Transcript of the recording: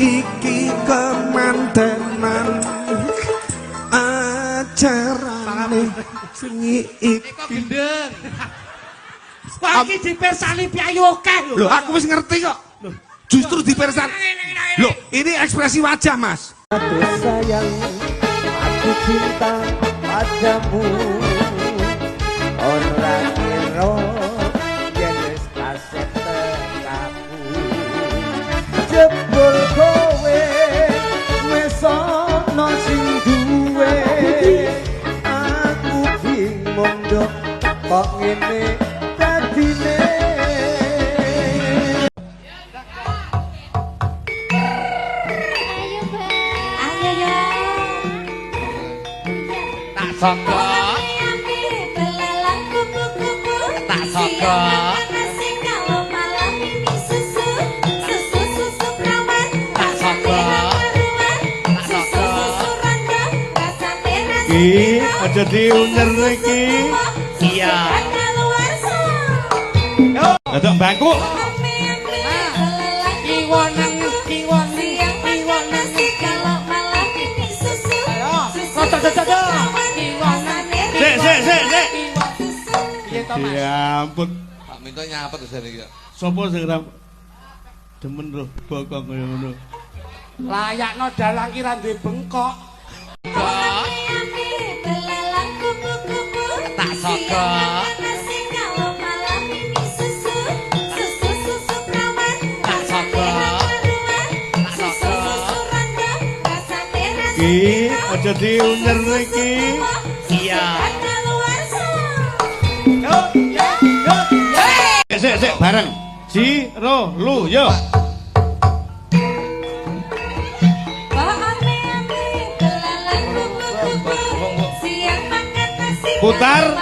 iki kemantenan acarane sunyi iki gendeng. Wah iki dipersani piye akeh lho. Aku wis ngerti kok. Justru dipersan. Loh, ini ekspresi wajah, Mas. Aku sayang, aku cinta padamu. Orang kira yen wis kaset tekaku. Jebul kowe wis ana sing duwe. Aku bingung nduk kok ngene dadine. Saka tak saka iki aja diuner iki iya dadak bangku kiwonen sik ya ampun tak minta nyapet jane iki sapa sing demen roh bokong kaya ngono layakno dalang ki ra duwe bengkok tak saka iki aja diuner iki iya sik bareng si ro lu yo putar